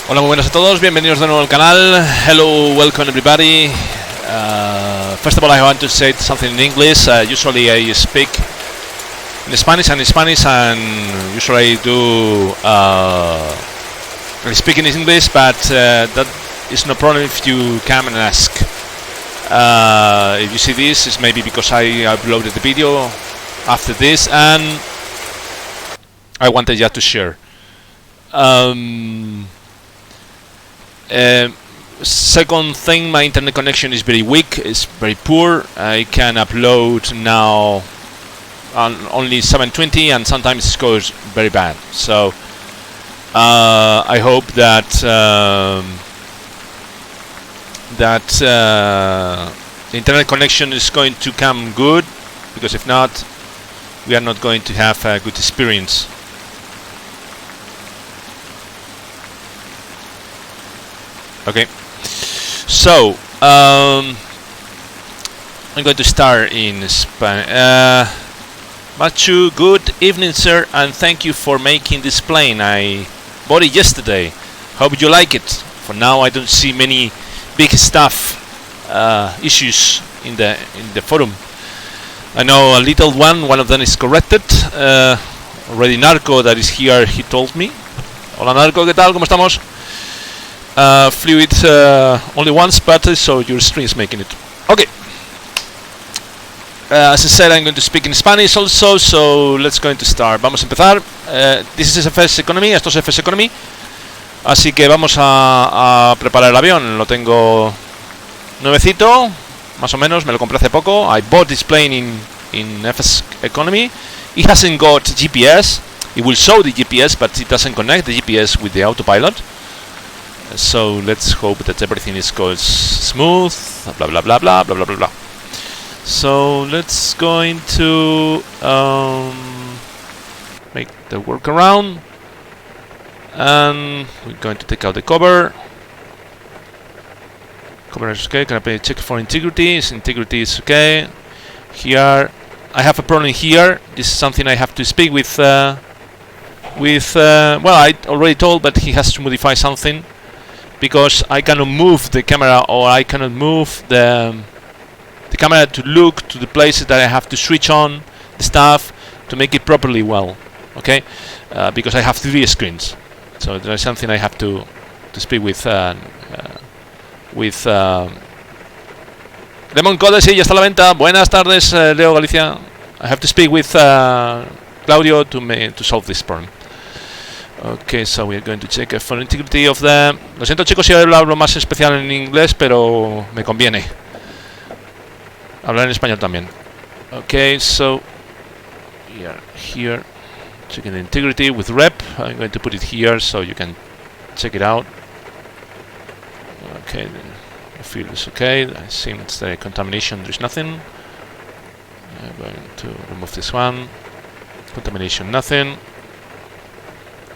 Hola, muy buenas a todos, bienvenidos de nuevo al canal. Hello, welcome everybody. First of all, I want to say something in English. Usually I speak in Spanish, and usually I speak in English, but that is no problem if you come and ask. If you see this, it's maybe because I uploaded the video after this and I wanted just to share. Second thing, my internet connection is very weak, it's very poor. I can upload now on only 720 and sometimes it goes very bad. So I hope that the internet connection is going to come good, because if not, we are not going to have a good experience. Okay, so I'm going to start in Spanish. Machu, good evening, sir, and thank you for making this plane. I bought it yesterday. Hope you like it. For now, I don't see many big stuff issues in the forum. I know a little one of them is corrected. Already Narco that is here, he told me. Hola Narco, ¿qué tal? ¿Cómo estamos? Fluid only once, but so your screen is making it. Okay. As I said, I'm going to speak in Spanish also, so let's go to start. Vamos a empezar. This is FSEconomy, esto es FSEconomy. Así que vamos a preparar el avión. Lo tengo nuevecito, más o menos, me lo compré hace poco. I bought this plane in FSEconomy. It hasn't got GPS. It will show the GPS, but it doesn't connect the GPS with the autopilot. So let's hope that everything goes smooth, blah blah blah blah blah blah blah blah. So let's go into make the workaround, and we're going to take out the cover. Cover is okay. Can I check for integrity? Integrity is okay. Here I have a problem here. This is something I have to speak with well, I already told, but he has to modify something, because I cannot move the camera, or I cannot move the camera to look to the places that I have to switch on the stuff to make it properly well. Okay, because I have 3 screens, so there is something I have to speak with Lemon Code. Sí, ya está a la venta. Buenas tardes, Leo Galicia. I have to speak with Claudio to solve this problem. Okay, so we are going to check for integrity of the... Lo siento, chicos, si hablo más especial en inglés, pero me conviene hablar en español también. Okay, so we are here checking the integrity with rep. I'm going to put it here so you can check it out. Okay, the field is okay. I think it's the contamination, there's nothing. I'm going to remove this one. Contamination, nothing.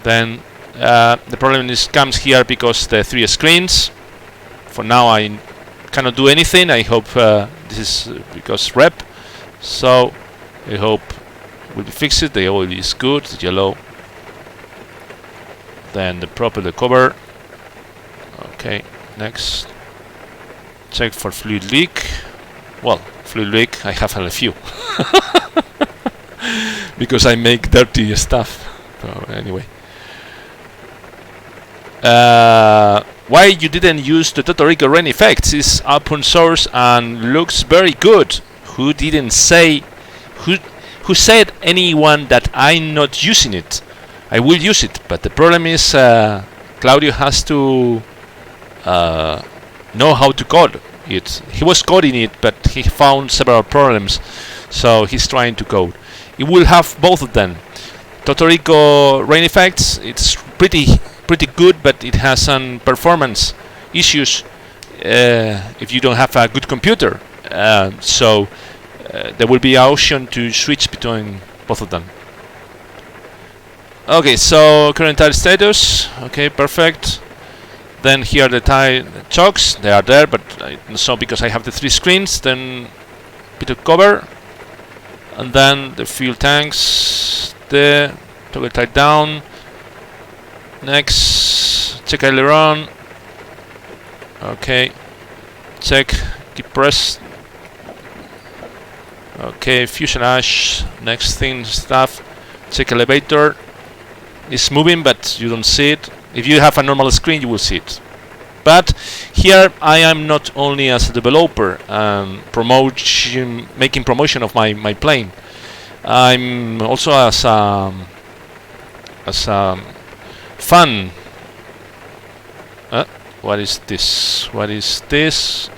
Then the problem comes here because the 3 screens. For now I cannot do anything. I hope this is because rep. So I hope we'll be fixed. The oil is good, yellow. Then the cover. Okay, next. Check for fluid leak. Well, fluid leak, I have a few. Because I make dirty stuff. So anyway. Why you didn't use the Totorico rain effects? Is open source and looks very good. Who didn't say? Who said anyone that I'm not using it? I will use it, but the problem is Claudio has to know how to code it. He was coding it, but he found several problems, so he's trying to code. It will have both of them. Totorico rain effects. It's pretty good, but it has some performance issues if you don't have a good computer. So there will be an option to switch between both of them. Okay, so current tire status. Okay, perfect. Then here the tire chokes. They are there, but so because I have the 3 screens, then bit of cover, and then the fuel tanks. The toggle tire down. Next, check aileron. Okay, check, keep press. Okay, fuselage, next thing stuff. Check elevator. It's moving, but you don't see it. If you have a normal screen, you will see it. But here I am not only as a developer, making promotion of my plane. I'm also as a fan. What is this? What is this?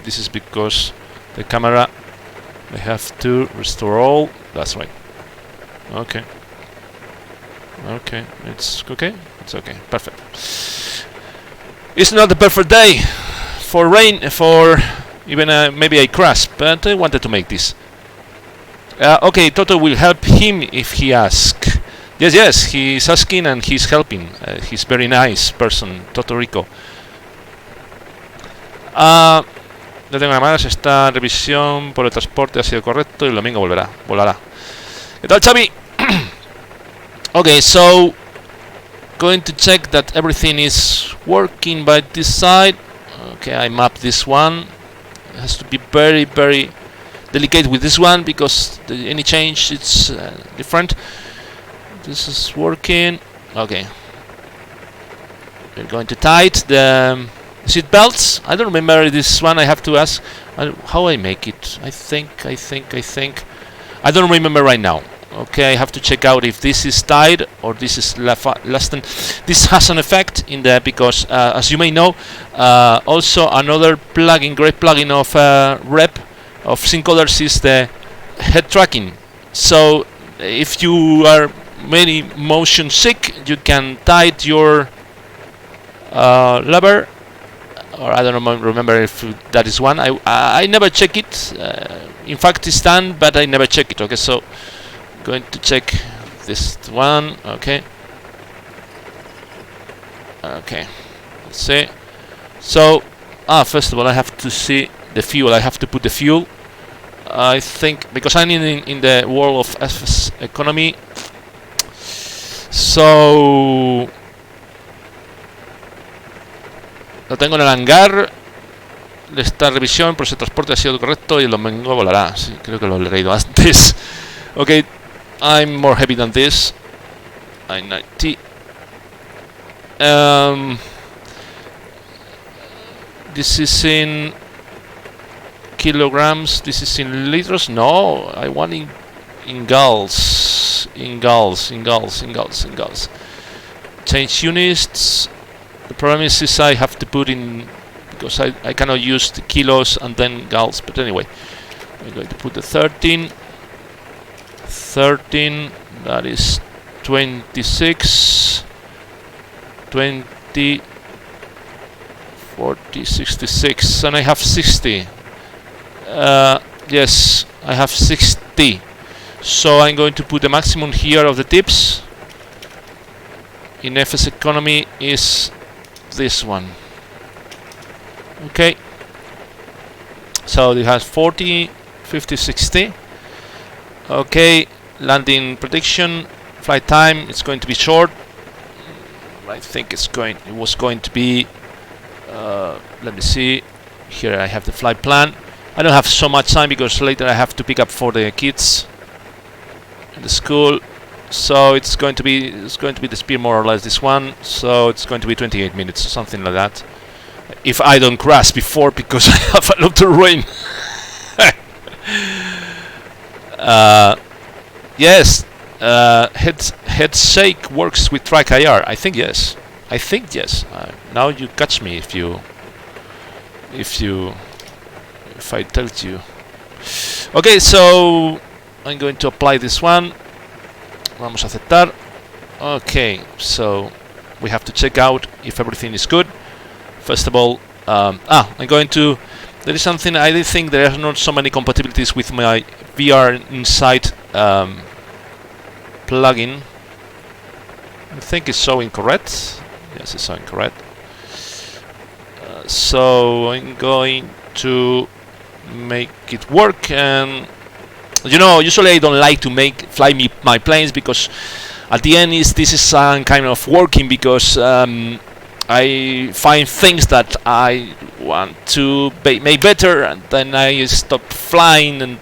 This is because the camera. I have to restore all. That's right. Okay. Okay. It's okay. It's okay. Perfect. It's not the perfect day for rain, for even maybe a crash, but I wanted to make this. Okay, Toto will help him if he asks. Yes, he's asking and he's helping. He's very nice person, Toto Rico. No tengo llamadas, esta revisión por el transporte ha sido correcto y el domingo volará. ¿Qué tal, Xavi? Okay, so going to check that everything is working by this side. Okay, I map this one. It has to be very, very delicate with this one because any change it's different. This is working. Okay, we're going to tight the seat belts. I don't remember this one. I have to ask how I make it. I think. I don't remember right now. Okay, I have to check out if this is tied or this is lasting. This has an effect in there because, as you may know, also another plugin, great plugin of Rep of Simcoders is the head tracking. So if you are very motion sick, you can tight your lever. Or I don't remember if that is one. I never check it. In fact, it's done, but I never check it. Okay, so going to check this one. Okay. Okay. Let's see. So, first of all, I have to see the fuel. I have to put the fuel. I think because I'm in the world of FSEconomy. So lo tengo en el hangar. Esta revisión por ese transporte ha sido correcto y el domingo volará. Sí, creo que lo he leído antes. Okay, I'm more heavy than this. I-90. This is in kilograms. This is in liters. No, I want in gulls. In gulls. Change units. The problem is I have to put in, because I cannot use the kilos and then gulls, but anyway, I'm going to put the 13, that is 26, 20, 40, 66, and I have 60. Yes, I have 60. So I'm going to put the maximum here of the tips. In FSEconomy is this one. Okay, so it has 40, 50, 60. Okay, landing prediction, flight time, it's going to be short. I think it was going to be let me see, here I have the flight plan. I don't have so much time because later I have to pick up for the kids in the school. So it's going to be the speed more or less this one. So it's going to be 28 minutes, something like that. If I don't crash before because I have a lot of rain. Yes, head shake works with track IR. I think yes. Now you catch me if I tell you. Okay, so I'm going to apply this one. Vamos a aceptar. Okay, so we have to check out if everything is good. First of all, I'm going to. There is something I think there are not so many compatibilities with my VR Insight plugin. I think it's showing correct. Yes, it's showing correct. So I'm going to make it work, and you know, usually I don't like to fly my planes because at the end this is some kind of working because I find things that I want to make better, and then I stop flying, and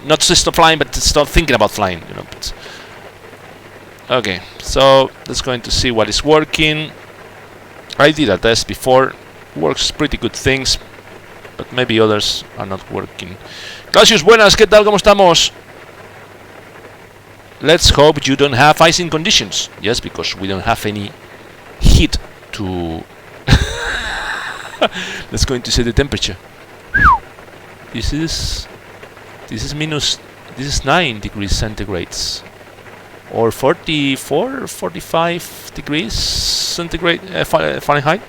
not to stop flying, but to stop thinking about flying. But okay, so let's go to see what is working. I did a test before, works pretty good things, but maybe others are not working. Clausius, buenas, ¿qué tal? ¿Cómo estamos? Let's hope you don't have icing conditions. Yes, because we don't have any heat to. Let's go to see the temperature. This is minus. This is 9 degrees centigrades, or 44, 45 degrees centigrade Fahrenheit.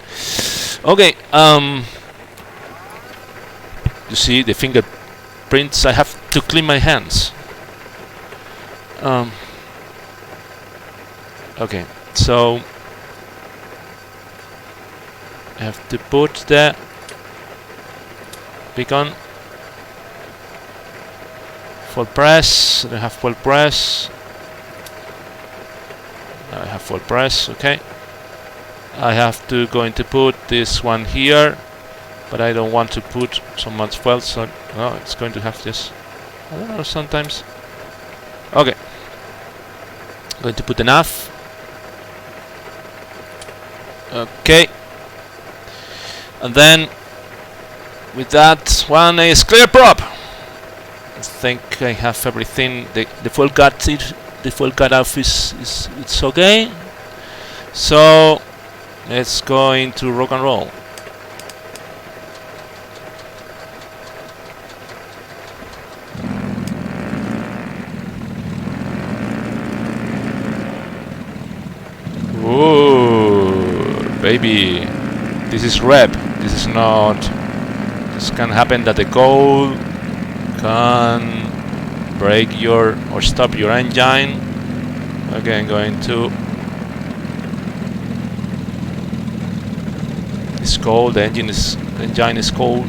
Okay. You see the fingerprints. I have to clean my hands. Okay, so I have to put the beacon full press. I have full press. I have full press. Okay, I have to put this one here, but I don't want to put so much fuel, so no, it's going to have this. I don't know, sometimes. Okay, going to put enough. Okay, and then with that one is clear prop. I think I have everything. The full cut off is it's okay. So let's go into rock and roll. Baby, this is rep. This is not. This can happen that the coal can break or stop your engine. Okay, I'm going to. It's cold. The engine is cold.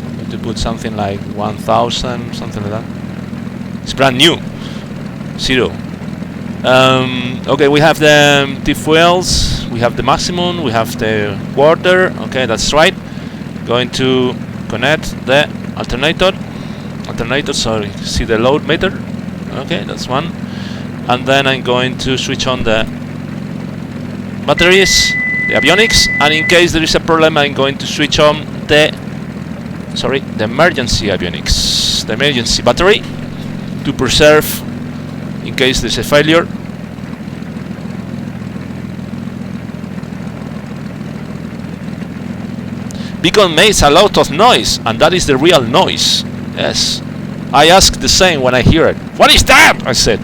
I'm going to put something like 1,000, something like that. It's brand new. 0. Okay, we have the fuels, we have the maximum, we have the water. Okay, that's right. Going to connect the alternator, sorry, see the load meter. Okay, that's one. And then I'm going to switch on the batteries, the avionics, and in case there is a problem, I'm going to switch on the emergency avionics, the emergency battery, to preserve in case there's a failure. Beacon makes a lot of noise, and that is the real noise. Yes, I ask the same when I hear it. What is that? I said.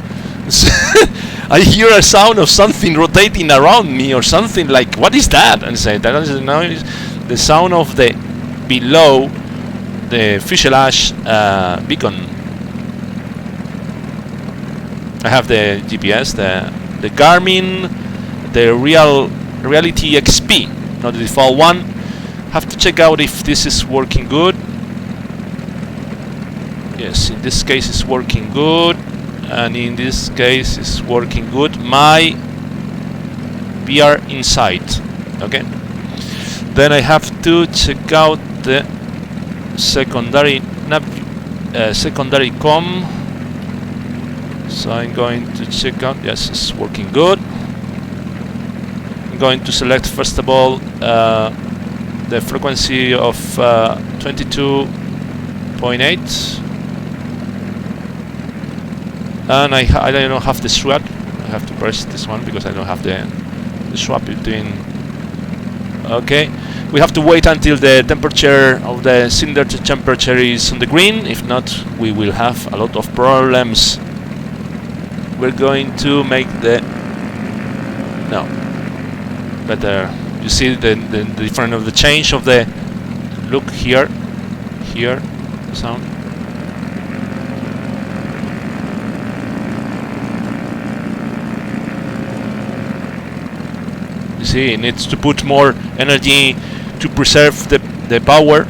I hear a sound of something rotating around me or something like, what is that? And I say, that is the noise, the sound of the below the fuselage beacon. I have the GPS, the Garmin, the Reality XP, not the default one. Have to check out if this is working good. Yes, in this case it's working good, and in this case it's working good. My PR inside. Okay. Then I have to check out the secondary com. So I'm going to check out. Yes, it's working good. I'm going to select first of all the frequency of 22.8, and I don't have the swap. I have to press this one because I don't have the swap between. Okay, we have to wait until the temperature of the cylinder temperature is on the green. If not, we will have a lot of problems. We're going to make the better. You see the difference of the change of the look here, the sound. You see, it needs to put more energy to preserve the power.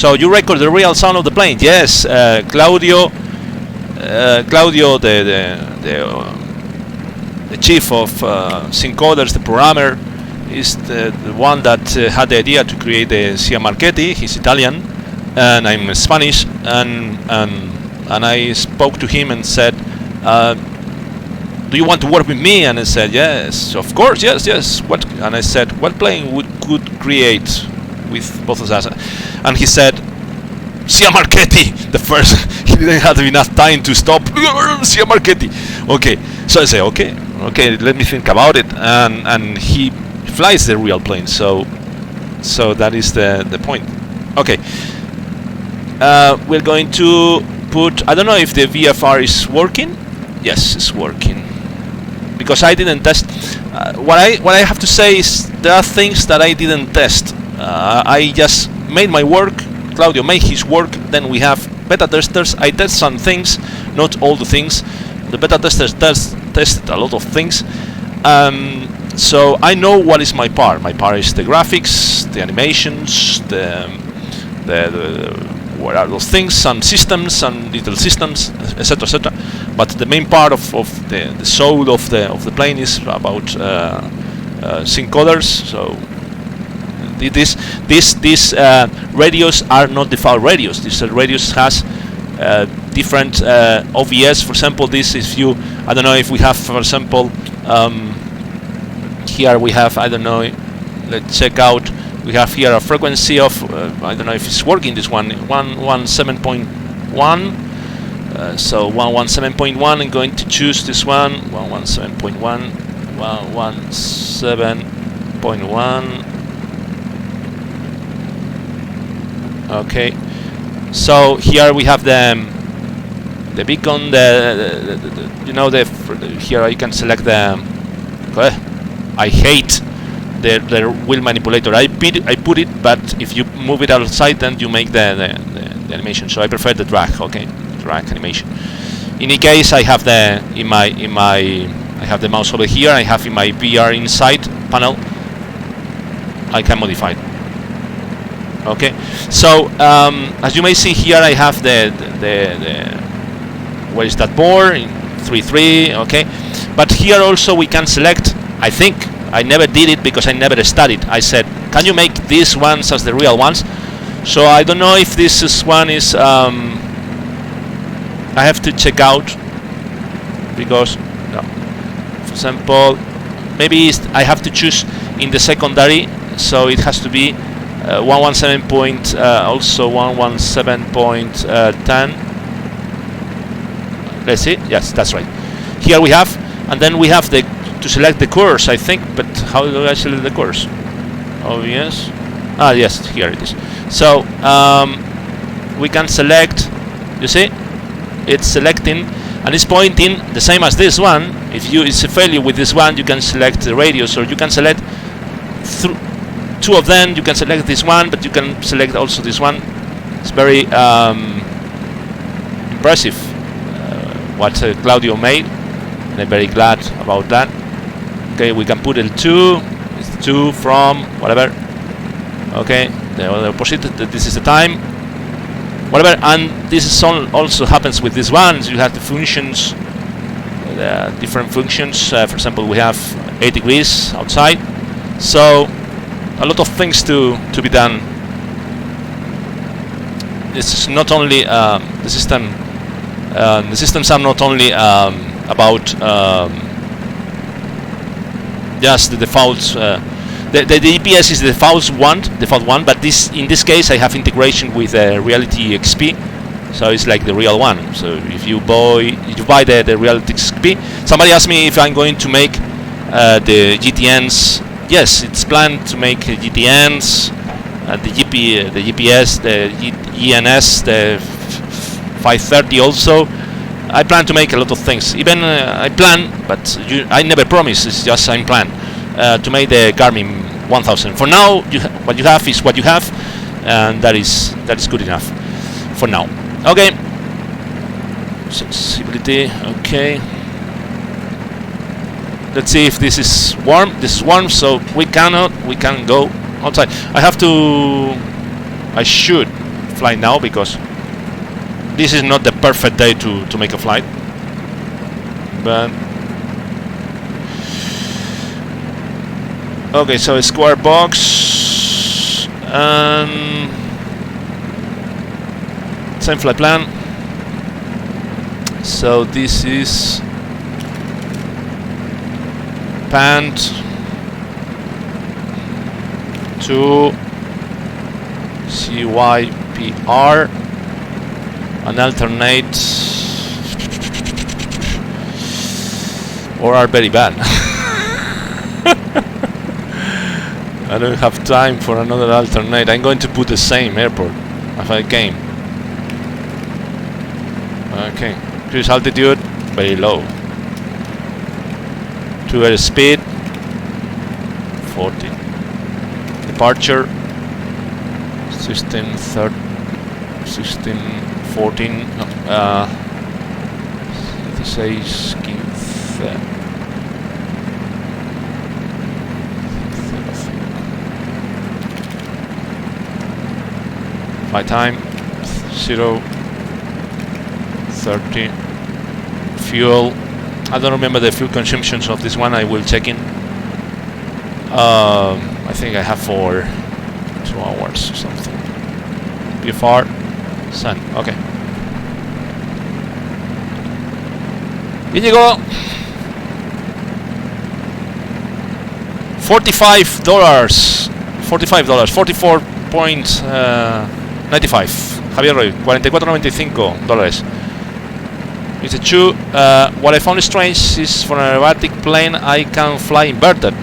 So you record the real sound of the plane? Yes, Claudio, the chief of Simcoders, the programmer, is the one that had the idea to create the Siai Marchetti. He's Italian, and I'm Spanish, and I spoke to him and said, do you want to work with me? And I said, yes, of course, yes. What? And I said, what plane could create with both of us? And he said, Siai Marchetti, the first. He didn't have enough time to stop. Siai Marchetti. Okay, so I say, okay, let me think about it. And he flies the real plane. So that is the point. Okay, we're going to put. I don't know if the VFR is working. Yes, it's working. Because I didn't test. What I have to say is there are things that I didn't test. I just made my work. Claudio made his work. Then we have beta testers. I test some things, not all the things. The beta testers tested a lot of things. So I know what is my part. My part is the graphics, the animations, the what are those things, some systems, some little systems, etc., etc. But the main part of the soul of the plane is about Simcoders. So these radios are not default radios. This radios has different OVS. For example, this is I don't know if we have, for example, here we have, I don't know. Let's check out. We have here a frequency of I don't know if it's working. This one 117.1. So 117.1. I'm going to choose this one 117.1. 117.1. Okay. So here we have the beacon. Here you can select the. I hate the wheel manipulator. I put it, but if you move it outside, then you make the animation. So I prefer the drag. Okay, drag animation. In any case, I have I have the mouse over here. I have in my VR inside panel. I can modify it. Okay. So as you may see here, I have the where is that board in 3.3. Okay, but here also we can select. I think I never did it because I never studied. I said, can you make these ones as the real ones? So I don't know if this one is. I have to check out because, no. For example, maybe I have to choose in the secondary, so it has to be 117. Also 117.10. Let's see. Yes, that's right. Here we have, and then we have to select the course, I think, but how do I select the course? Oh yes, yes, here it is. So we can select. You see, it's selecting and it's pointing the same as this one. If it's a failure with this one, you can select the radius, or you can select two of them. You can select this one, but you can select also this one. It's very impressive what Claudio made, and I'm very glad about that. Okay, we can put L2. It's 2 from whatever. Okay, the opposite. This is the time. Whatever, and this is also happens with these ones. You have the functions, the different functions. For example, we have 8 degrees outside. So a lot of things to be done. This is not only the system. The systems are not only about just the defaults. The GPS is the default one, but in this case I have integration with Reality XP, so it's like the real one. So if you buy the Reality XP, somebody asked me if I'm going to make the GTNs. Yes, it's planned to make GTNs, the GPS, the ENS, the 530 also. I plan to make a lot of things. Even I plan, but I never promise. It's just I plan to make the Garmin 1000. For now, what you have is what you have, and that is good enough for now. Okay. Sensibility. Okay. Let's see if this is warm. This is warm, so we can go outside. I should flight now because this is not the perfect day to make a flight. But okay, so a square box and same flight plan. So this is PANT-CYPR and alternate or are very bad. I don't have time for another alternate. I'm going to put the same airport as I came. Okay, cruise altitude very low. To airspeed 40. Departure 16 14. No, 16 15. Flight time 0 30. Fuel, I don't remember the fuel consumptions of this one. I will check in. I think I have for 2 hours or something. BFR sun. Okay. Inigo, $45. $44.95. Javier Roy, $44.95. It's a two. What I found strange is for an aerobatic plane I can fly inverted.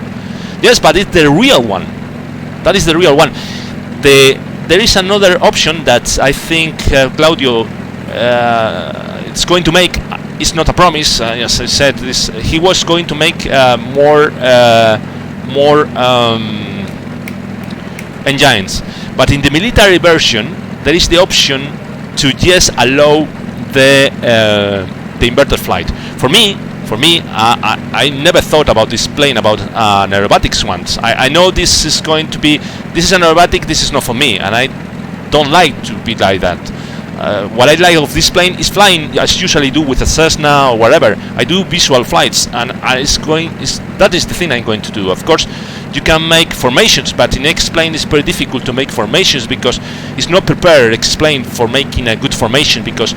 Yes, but it's the real one. That is the real one. There is another option that I think Claudio it's going to make. It's not a promise. As I said, he was going to make more engines. But in the military version, there is the option to just allow the inverted flight. For me, I never thought about this plane about an aerobatics once. I know this is going to be. This is an aerobatic. This is not for me, and I don't like to be like that. What I like of this plane is flying, as usually do with a Cessna or whatever. I do visual flights, and that is the thing I'm going to do. Of course, you can make formations, but in X-plane it's very difficult to make formations because it's not prepared X-plane for making a good formation because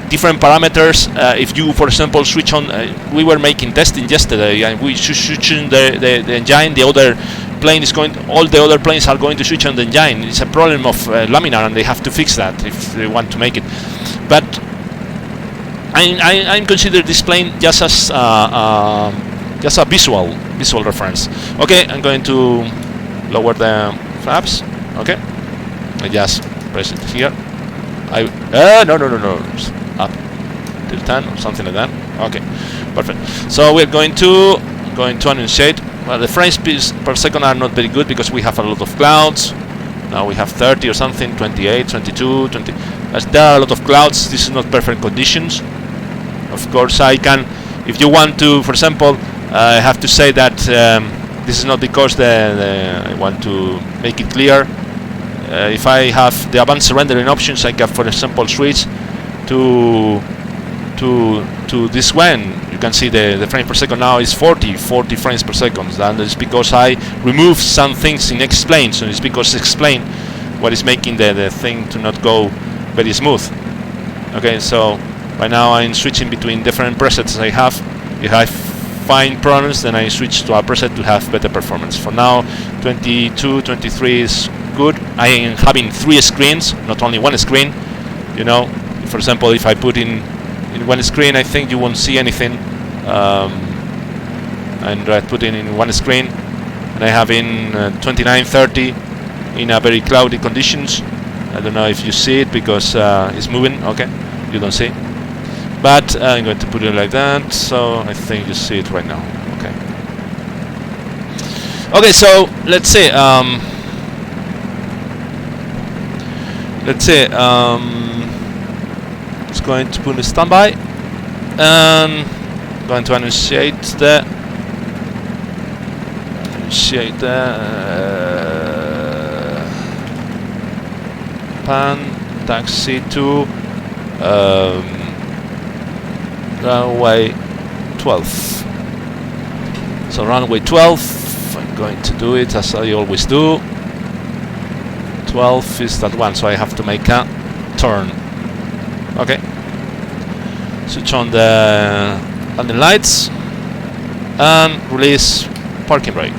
different parameters. If you, for example, switch on, we were making testing yesterday, and we switch on the engine, the other plane is going. All the other planes are going to switch on the engine. It's a problem of laminar, and they have to fix that if they want to make it. But I'm consider this plane just as a visual reference. Okay, I'm going to lower the flaps. Okay, I just press it here. No, up till 10 or something like that. Okay, perfect. So we're going to enunciate. Well, the frames per second are not very good because we have a lot of clouds. Now we have 30 or something, 28, 22, 20. As there are a lot of clouds, this is not perfect conditions. Of course, I can, if you want to, for example, I have to say that this is not because I want to make it clear. If I have the advanced rendering options, I can, for example, switch to this one. You can see the frame per second now is 40 frames per second, and it's because I removed some things in X-plane. So it's because X-plane what is making the thing to not go very smooth. Okay, so right now I'm switching between different presets I have. If I find problems, then I switch to a preset to have better performance. For now, 22, 23 is good. I am having 3 screens, not only 1 screen. You know, for example, if I put in 1 screen, I think you won't see anything. And I put in 1 screen, and I have in 29, 30 in a very cloudy conditions. I don't know if you see it because it's moving. Okay, you don't see. But I'm going to put it like that, so I think you see it right now. Okay. Okay, so let's see. It's going to put a standby, and going to initiate the PAN taxi to runway 12. So runway 12, I'm going to do it as I always do. 12 is that one, so I have to make a turn. Okay. Switch on the landing lights and release parking brake.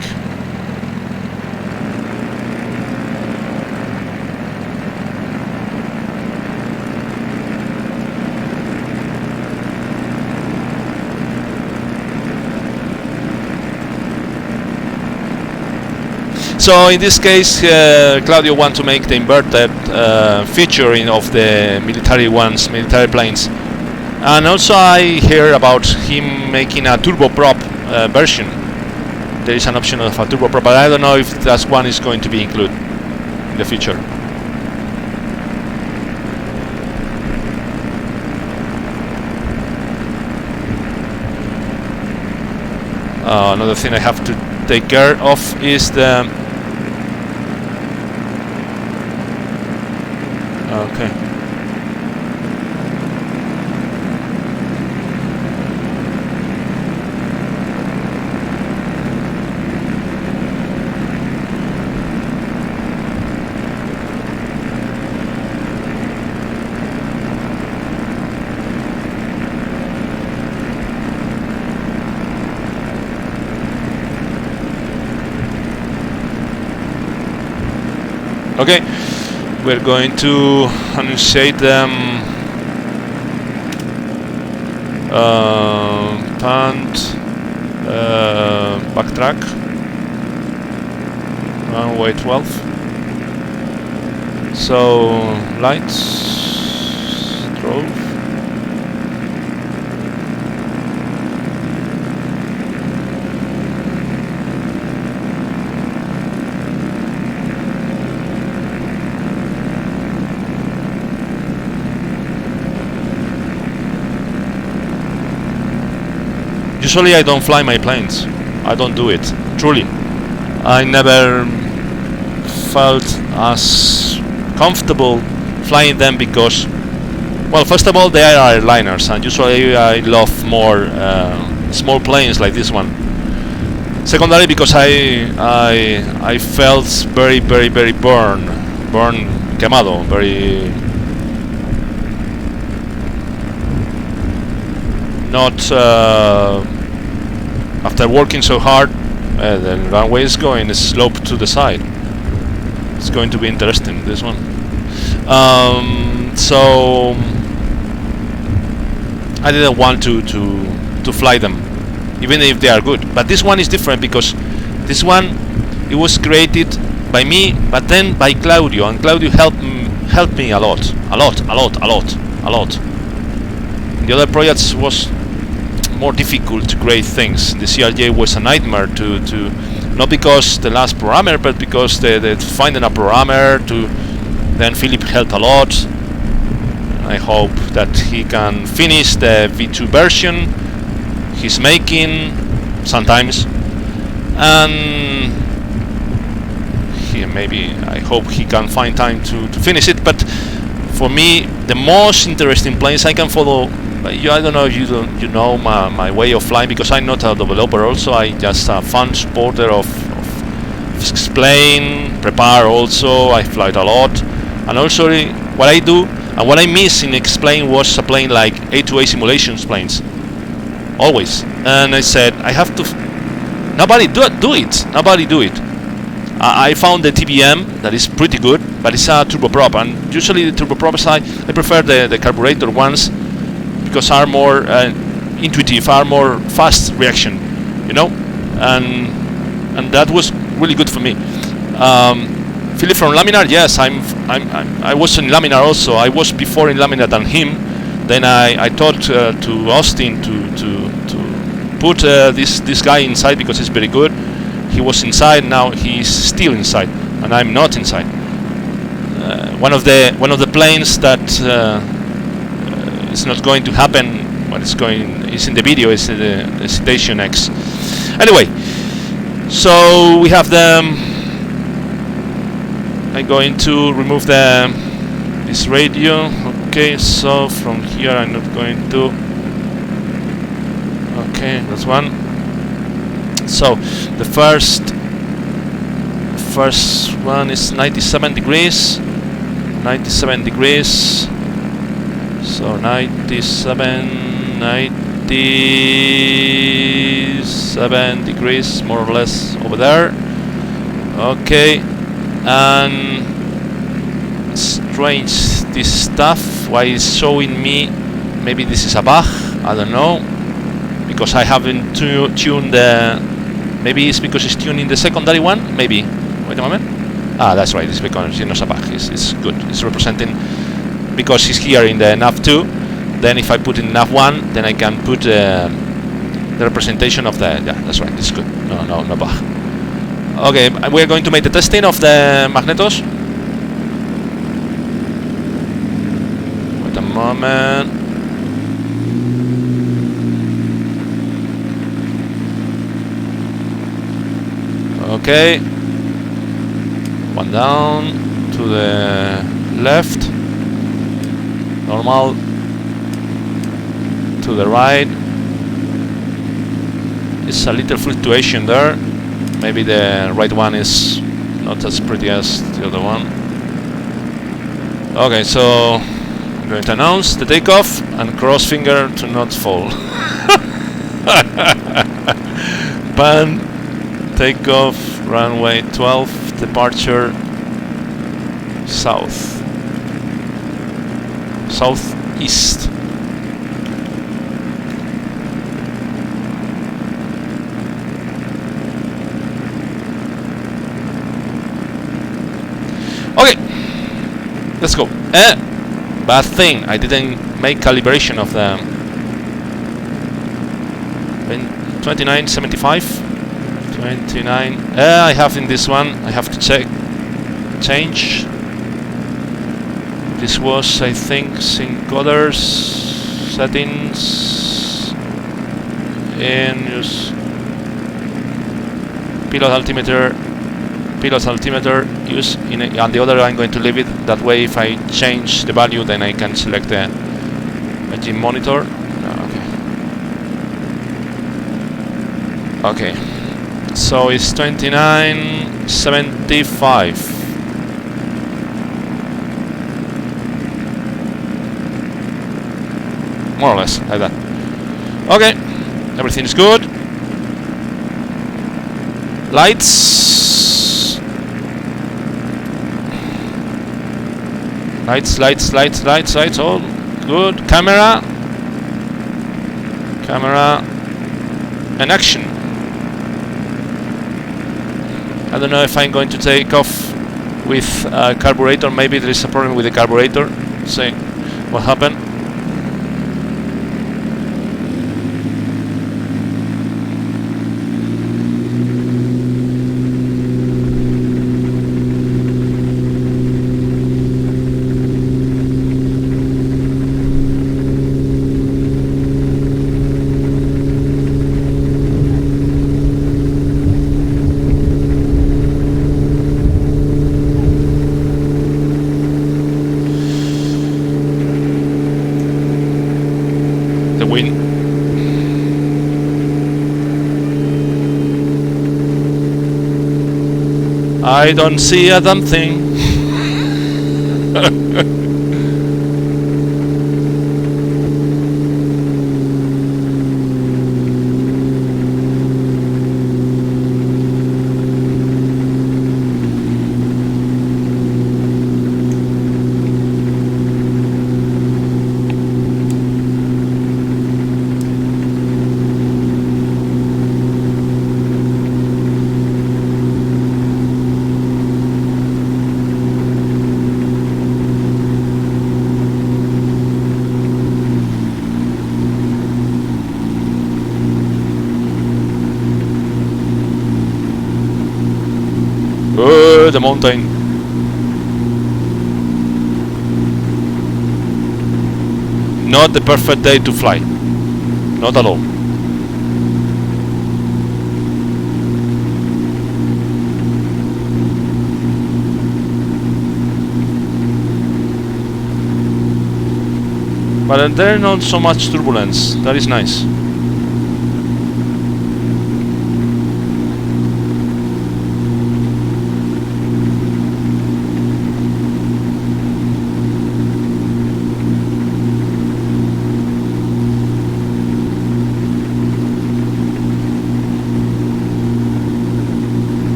So in this case, Claudio wants to make the inverted featuring of the military planes. And also I hear about him making a turboprop version. There is an option of a turboprop, but I don't know if that one is going to be included in the future. Another thing I have to take care of is the okay. Okay, we're going to initiate them. PANT backtrack runway 12. So lights drove. Usually I don't fly my planes. I don't do it. Truly. I never felt as comfortable flying them because, well, first of all, they are airliners, and usually I love more small planes like this one. Secondly, because I felt very quemado, very not. After working so hard, the runway is going slope to the side. It's going to be interesting, this one. So I didn't want to fly them, even if they are good. But this one is different because this one, it was created by me, but then by Claudio, and Claudio helped me a lot. The other projects was more difficult to create things. The CRJ was a nightmare to not because the last programmer, but because they finding a programmer to. Then Philip helped a lot. I hope that he can finish the V2 version he's making sometimes, and I hope he can find time to finish it. But for me, the most interesting planes I can follow. I don't know if you know my way of flying, because I'm not a developer. Also, I just a fun supporter of explain, prepare. Also, I fly it a lot, and also what I do and what I miss in explain was a plane like A2A simulations planes, always. And I said I have to. Nobody do it. Nobody do it. I found the TBM that is pretty good, but it's a turboprop, and usually the turboprops I prefer the carburetor ones, because are more intuitive, are more fast reaction, and that was really good for me. Philip from Laminar, yes, I was in Laminar also. I was before in Laminar than him. Then I taught to Austin to put this guy inside because he's very good. He was inside, now he's still inside, and I'm not inside. One of the planes that it's not going to happen. What is in the video is the Citation X. Anyway, so we have them. I'm going to remove the This radio. Okay, so from here I'm not going to. Okay, that's one. So the first one is 97 degrees. 97 degrees. So 97 degrees more or less over there. Okay, and strange this stuff. Why it's showing me? Maybe this is a bug. I don't know, because I haven't tuned the. Maybe it's because it's tuning the secondary one. Maybe. Wait a moment. Ah, that's right. It's because it's not a bug. It's good. It's representing because it's here in the nav2. Then if I put in nav1, then I can put the representation of the. Yeah, that's right. It's good. No bug. Okay, we're going to make the testing of the magnetos. Wait a moment. Okay. One down to the left. Normal. To the right. It's a little fluctuation there. Maybe the right one is not as pretty as the other one. Okay, so I'm going to announce the takeoff and cross finger to not fall. PANT takeoff, runway 12, departure southeast. Okay, let's go. Bad thing, I didn't make calibration of the 2975. 29. I have in this one. I have to change. This was, I think, Simcoders settings and use pilot altimeter use in and the other I'm going to leave it that way. If I change the value, then I can select the engine monitor. Okay, so it's 2975. More or less like that. Okay, everything is good. Lights, all good. Camera, and action. I don't know if I'm going to take off with carburetor. Maybe there is a problem with the carburetor. See what happened. I don't see a damn thing. The mountain. Not the perfect day to fly. Not at all. but there is not so much turbulence. That is nice.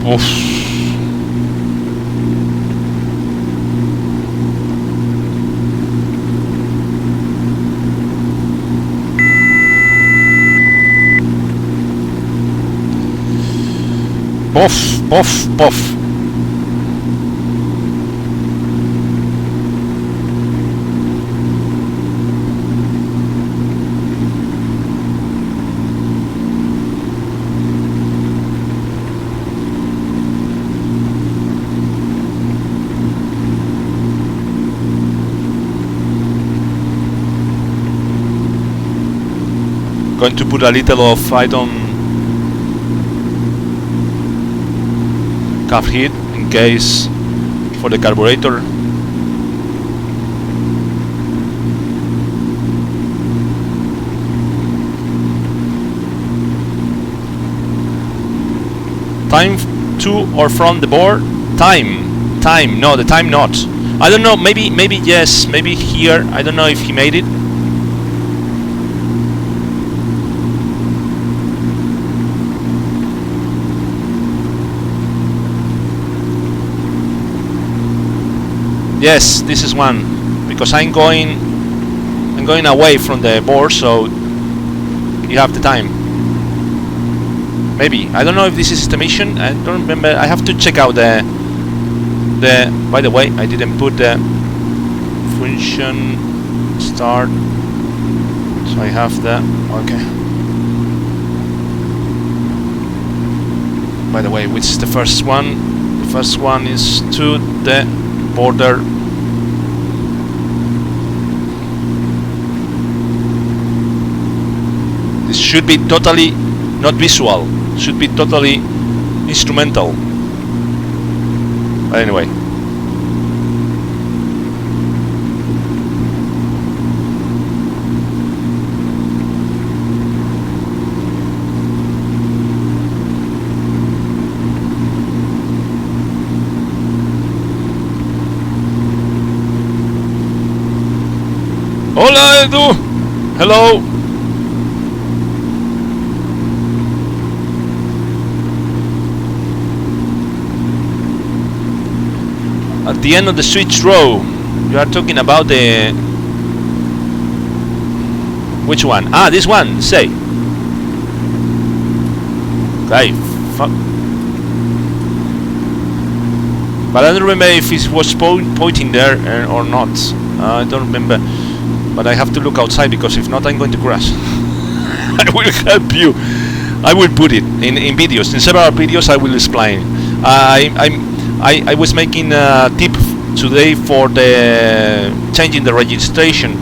Oof. Puff, puff, puff. Going to put a little of item calf heat in case for the carburetor. Time to or from the board? Time, no, the time not. I don't know, maybe yes, maybe here, I don't know if he made it. Yes, this is one, because I'm going away from the board, so you have the time. Maybe, I don't know if this is estimation, I don't remember, I have to check out the by the way, I didn't put the function start, so I have the, okay. By the way, which is the first one? The first one is to the border. This should be totally not visual, should be totally instrumental. But anyway. Hola Edu! Hello! At the end of the switch row, you are talking about the... Which one? Ah, this one, say. Okay, fuck. But I don't remember if it was pointing there or not. I don't remember. But I have to look outside, because if not I'm going to crash. I will help you. I will put it in videos. In several videos I will explain. I was making a tip today for the changing the registration,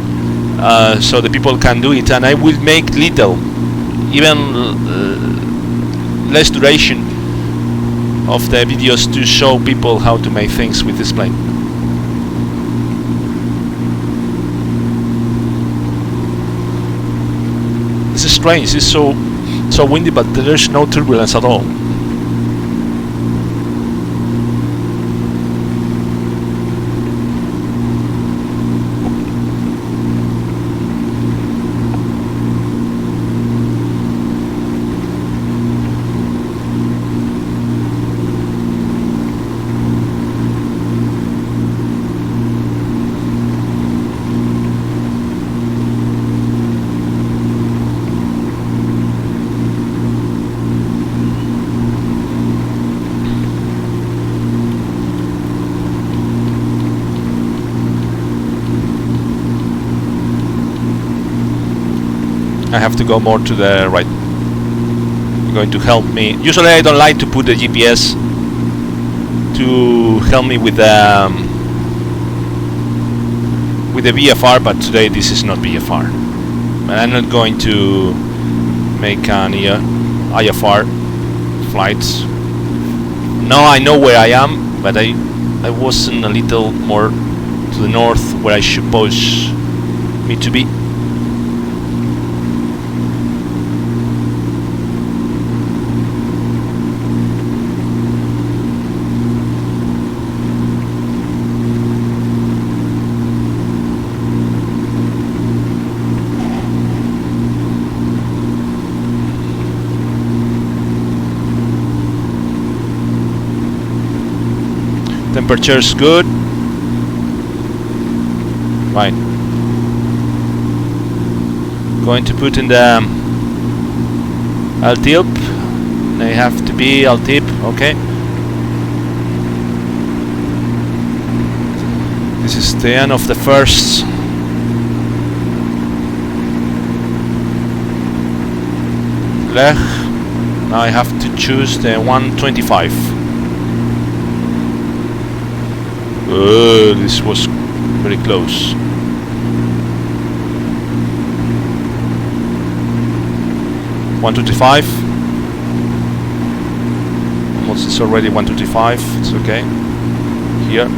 so the people can do it, and I will make little, even less duration of the videos to show people how to make things with this plane. This is strange. It's so windy, but there's no turbulence at all. I have to go more to the right. You're going to help me. Usually I don't like to put the GPS to help me with the VFR, but today this is not VFR. And I'm not going to make an IFR flight. Now I know where I am, but I wasn't a little more to the north where I suppose me to be. Temperature's good. Right. Going to put in the LTIP. They have to be LTIP. Okay. This is the end of the first leg. Now I have to choose the 125. This was very close. $125. Almost, it's already 125. It's okay. Here.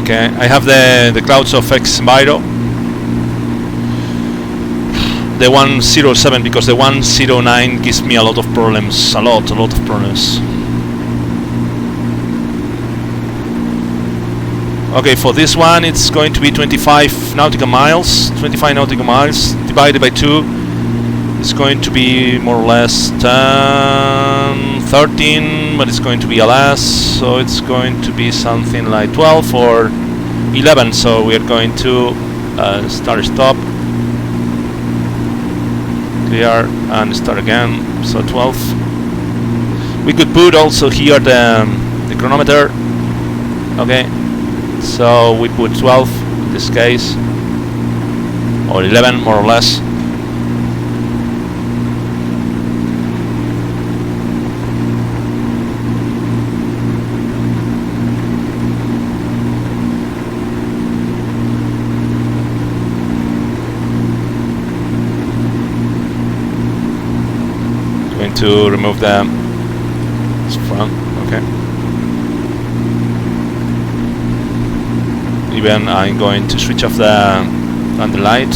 Okay, I have the clouds of XP11. The 107, because the 109 gives me a lot of problems. A lot of problems. Okay, for this one it's going to be 25 nautical miles. 25 nautical miles divided by 2 is going to be more or less 13, but it's going to be a less, so it's going to be something like 12 or 11. So we are going to stop, clear, and start again. So 12. We could put also here the chronometer. Okay, so we put 12 in this case, or 11 more or less. To remove the front. Okay. Even I'm going to switch off the light.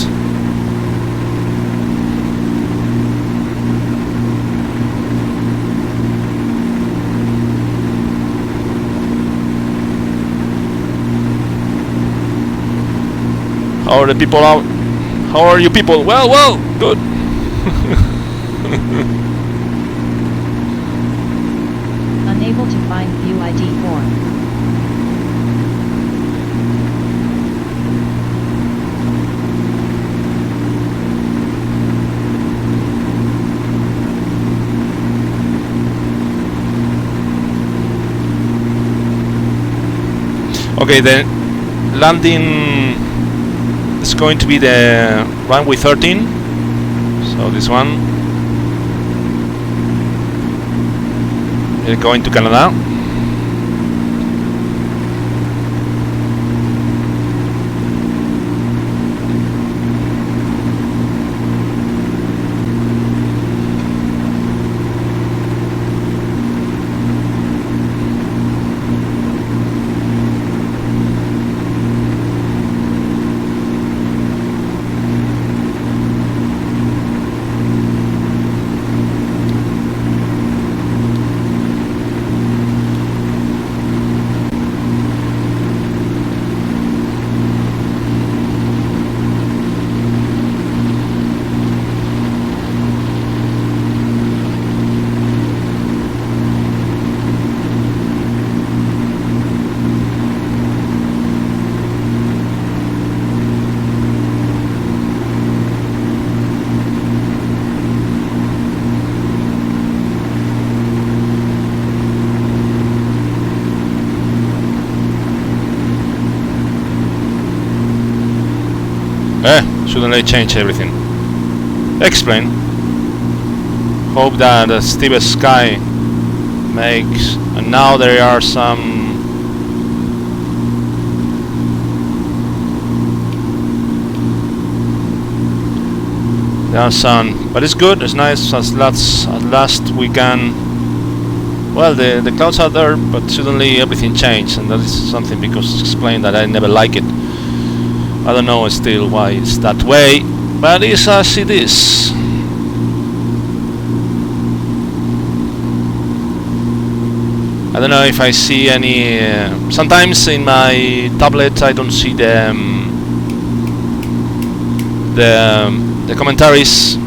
How are the people out? How are you people? Well, good. Unable to find view ID 4. Okay, the landing is going to be the runway 13. So this one. We're going to Canada. Shouldn't I change everything? Explain. Hope that the steepest sky makes, and now there are some There are some, but it's good. It's nice. At last we can. Well, the clouds are there, but suddenly everything changed, and that is something because explained that I never like it. I don't know still why it's that way, but it's as it is. I don't know if I see any. Sometimes in my tablet I don't see the commentaries.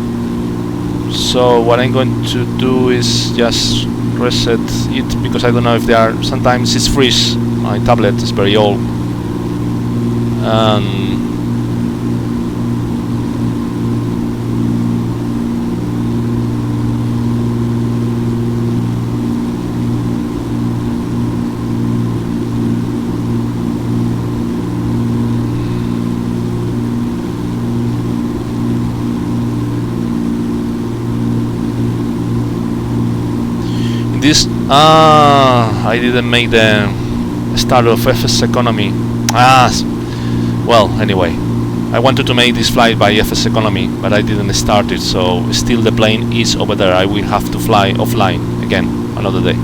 So what I'm going to do is just reset it because I don't know if they are. Sometimes it's freeze. My tablet is very old. This I didn't make the start of FSEconomy. Well, anyway, I wanted to make this flight by FSEconomy, but I didn't start it, so still the plane is over there. I will have to fly offline again another day.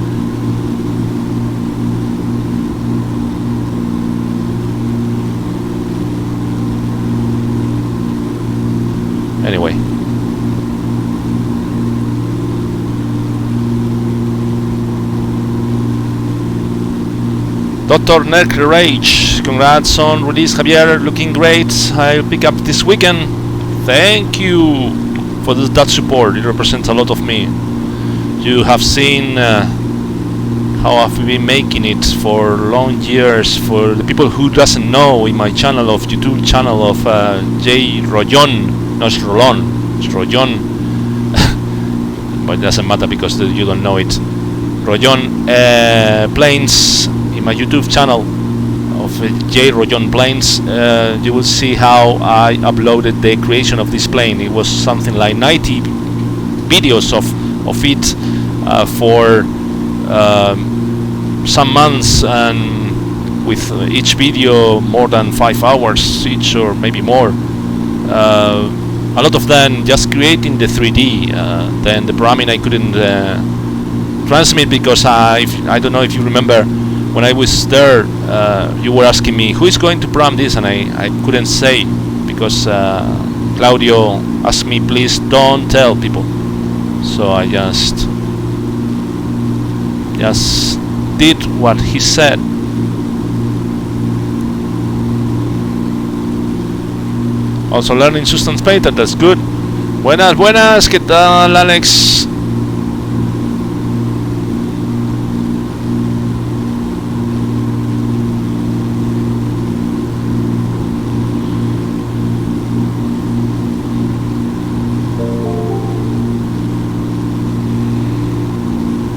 Anyway. Dr. Nerk Rage, congrats on release, Javier, looking great. I'll pick up this weekend. Thank you for that support, it represents a lot of me. You have seen how I've been making it for long years. For the people who doesn't know, in my channel of YouTube channel of Jrollon, no, it's Jrollon, it's Jrollon, but it doesn't matter because you don't know it. Jrollon planes. In my YouTube channel of Jrollon planes, you will see how I uploaded the creation of this plane. It was something like 90 videos of it for some months, and with each video more than 5 hours each or maybe more. A lot of them just creating the 3D. Then the programming I couldn't transmit because I don't know if you remember. When I was there, you were asking me who is going to program this, and I couldn't say because Claudio asked me, please don't tell people. So I just did what he said. Also learning substance painter, that's good. Buenas, ¿qué tal, Alex?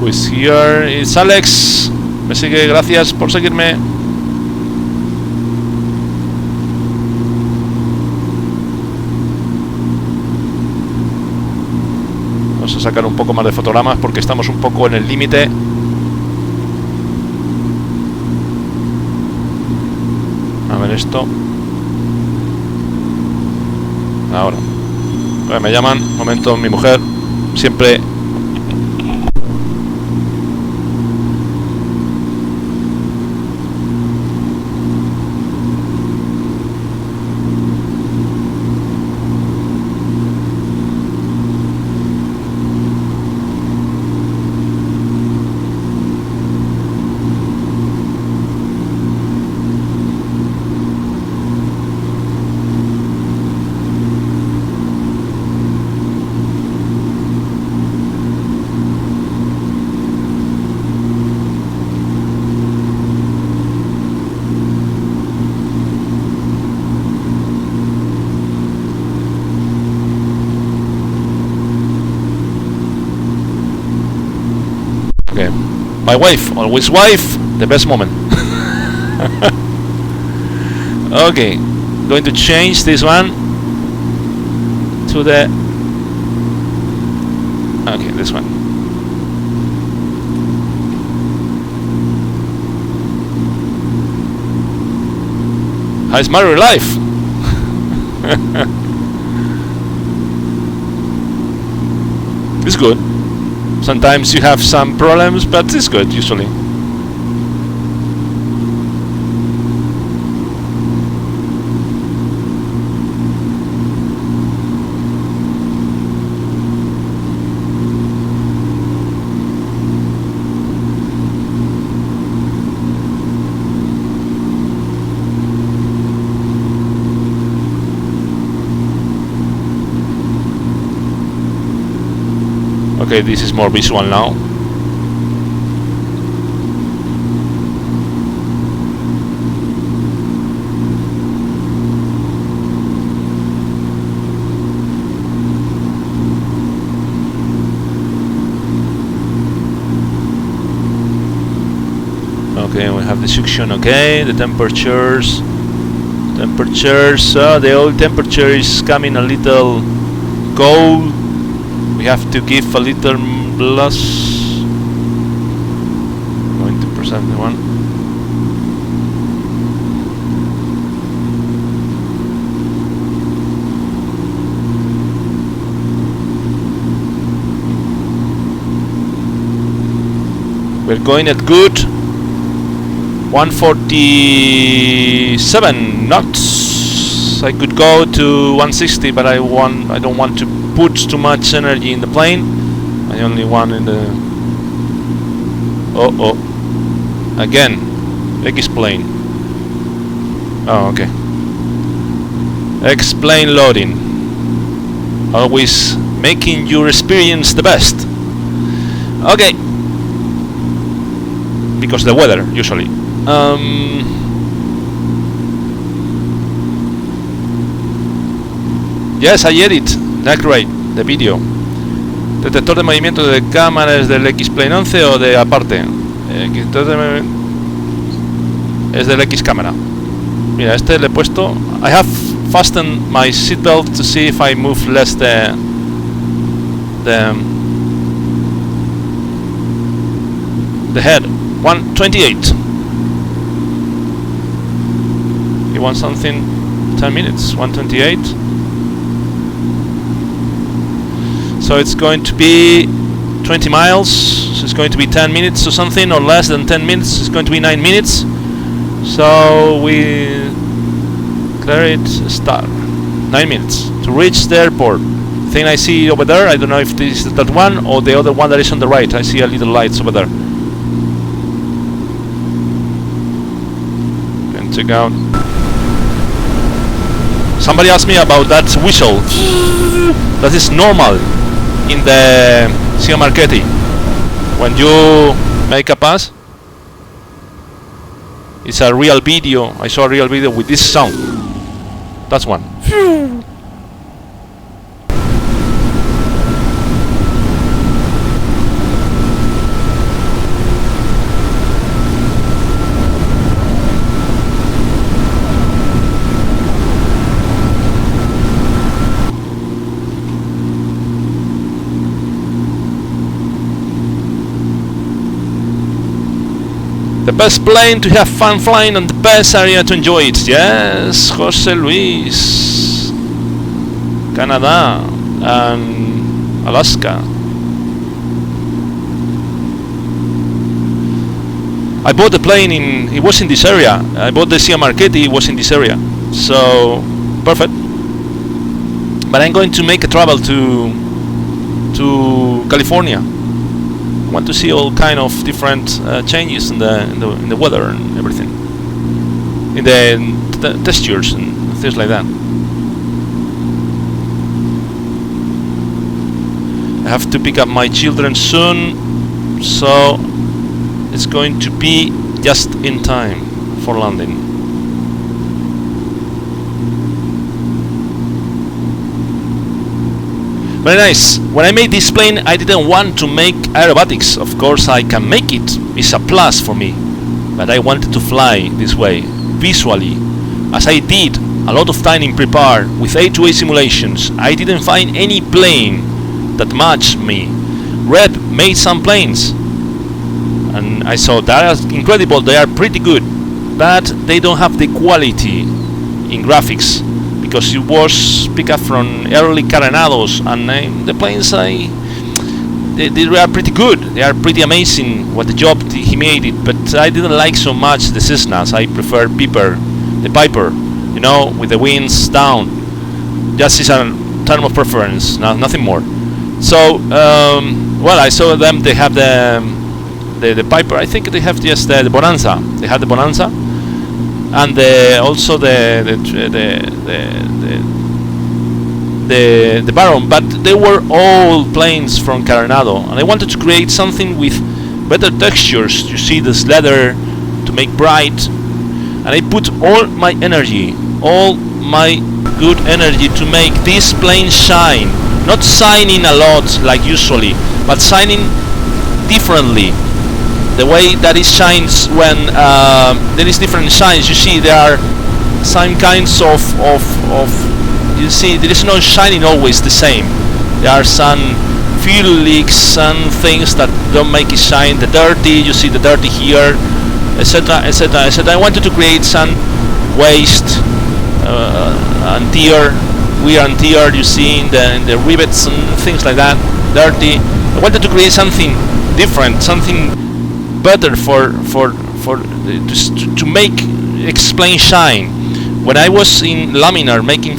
Pues here is Alex. Me sigue, gracias por seguirme. Vamos a sacar un poco más de fotogramas porque estamos un poco en el límite. A ver esto. Ahora. Me llaman. Un momento, mi mujer. Siempre. My wife, always wife, the best moment. Okay, going to change this one to the. Okay, this one. How's married life? It's good. Sometimes you have some problems, but it's good usually. Okay, this is more visual now. Okay, we have the suction. Okay, the temperatures. So the old temperature is coming a little cold. We have to give a little plus. Going to present the one. We're going at good 147 knots. I could go to 160, but I don't want to put too much energy in the plane. I only want in the... Oh, again, X-plane. Oh, okay. X-plane loading. Always making your experience the best. Okay. Because the weather, usually. Yes, I edit. That's right, the video. Detector de movimiento de cámara es del X-plane 11 o de aparte. Es del X cámara. Mira, este le he puesto. I have fastened my seatbelt to see if I move less the head. 128. You want something? 10 minutes. 128. So it's going to be 20 miles. So it's going to be 10 minutes or something, or less than 10 minutes. It's going to be 9 minutes. So we clear it. Start. 9 minutes to reach the airport. The thing I see over there, I don't know if this is that one or the other one that is on the right. I see a little lights over there. And check out. Somebody asked me about that whistle. That is normal in the Siai Marchetti. When you make a pass, it's a real video. I saw a real video with this sound. That's one. The best plane to have fun flying and the best area to enjoy it. Yes, Jose Luis. Canada and Alaska. I bought the plane it was in this area. I bought the Siai Marchetti, it was in this area. So, perfect. But I'm going to make a travel to California. I want to see all kind of different changes in the weather and everything, in the textures and things like that. I have to pick up my children soon, so it's going to be just in time for landing. Very nice. When I made this plane, I didn't want to make aerobatics. Of course, I can make it. It's a plus for me. But I wanted to fly this way, visually. As I did a lot of time in Prepare with A2A simulations, I didn't find any plane that matched me. Red made some planes, and I saw that as incredible. They are pretty good, but they don't have the quality in graphics. Because it was picked up from early Carenados, and the planes they are pretty good. They are pretty amazing. What the job he made it, but I didn't like so much the Cessnas. I prefer the Piper, you know, with the wings down. Just is a term of preference, nothing more. So, well, I saw them. They have the Piper. I think they have just the Bonanza. They have the Bonanza, and also the Baron, but they were all planes from Carenado, and I wanted to create something with better textures. You see this leather to make bright, and I put all my energy, all my good energy to make this plane shine. Not shining a lot like usually, but shining differently. The way that it shines when there is different shines. You see, there are some kinds of you see, there is no shining always the same. There are some fuel leaks and things that don't make it shine. The dirty, you see the dirty here, etc, etc, etc. I wanted to create some waste and tear, wear and tear, you see in the rivets and things like that, dirty. I wanted to create something different, something better to make explain shine. When I was in Laminar making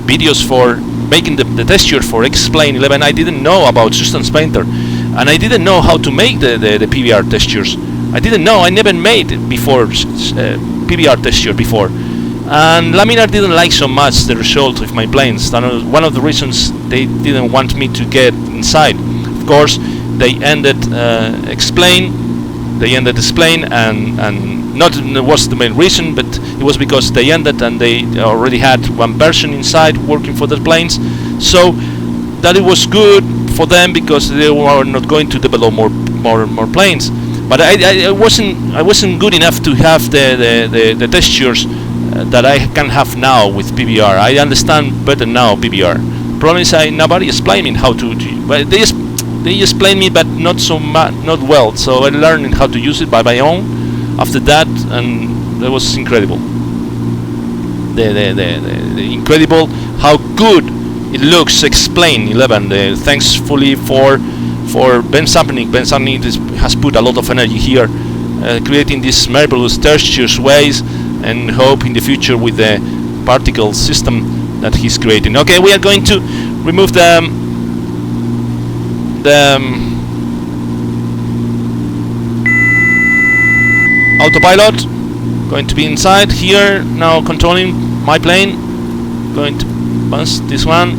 videos for making the texture for XP11, I didn't know about Substance Painter, and I didn't know how to make the PBR textures. I didn't know. I never made before PBR texture before, and Laminar didn't like so much the result of my planes. That was one of the reasons they didn't want me to get inside. Of course, they ended explain, and not was the main reason, but it was because they ended and they already had one person inside working for the planes, so that it was good for them because they were not going to develop more planes. But I wasn't good enough to have the textures that I can have now with PBR. I understand better now PBR. The problem is nobody explained me how to but they explained me, but not well. So I learned how to use it by my own after that, and that was incredible. The incredible how good it looks. Explain 11. Thanks fully for Ben Sapnik. Ben Sapnik has put a lot of energy here, creating these marvelous textures ways, and hope in the future with the particle system that he's creating. Okay, we are going to remove the autopilot. Going to be inside here now, controlling my plane. Going to bust this one.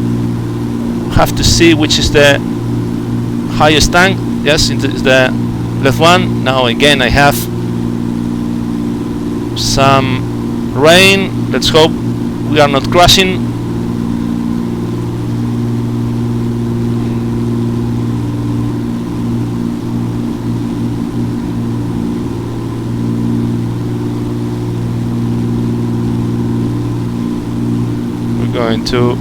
Have to see which is the highest tank. Yes, it's the left one. Now again I have some rain. Let's hope we are not crashing. Going to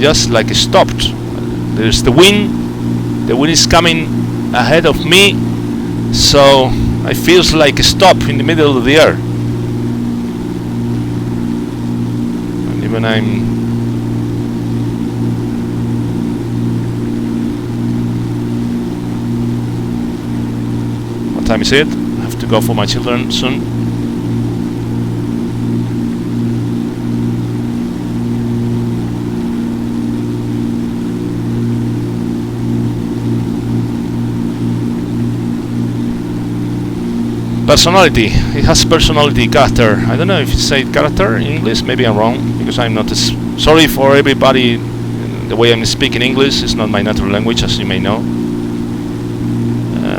just like stopped. There's the wind is coming ahead of me, so I feels like a stop in the middle of the air, and even what time is it? I have to go for my children soon. Personality. It has personality, character. I don't know if you say character in English. Maybe I'm wrong because I'm not. Sorry for everybody. The way I'm speaking English is not my natural language, as you may know.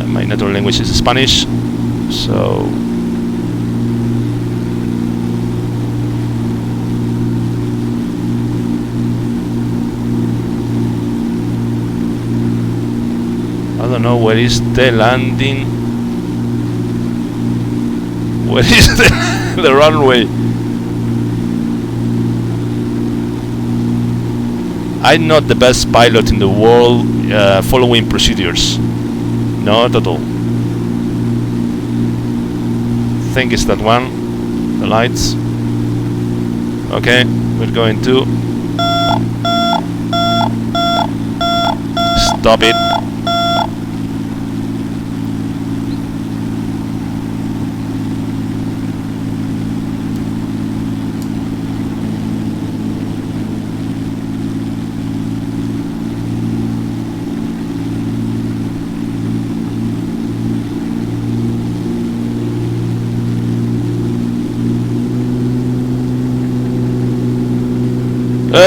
My natural language is Spanish, so. I don't know where is the landing. Where is the runway? I'm not the best pilot in the world following procedures. Not at all. I think it's that one. The lights. Okay, we're going to stop it.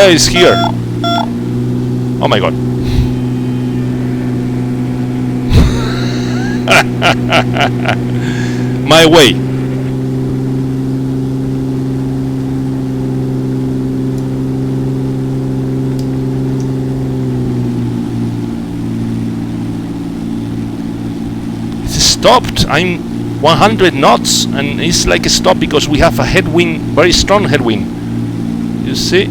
It's here. Oh my god. My way. It's stopped. I'm 100 knots and it's like a stop because we have a headwind, very strong headwind. You see?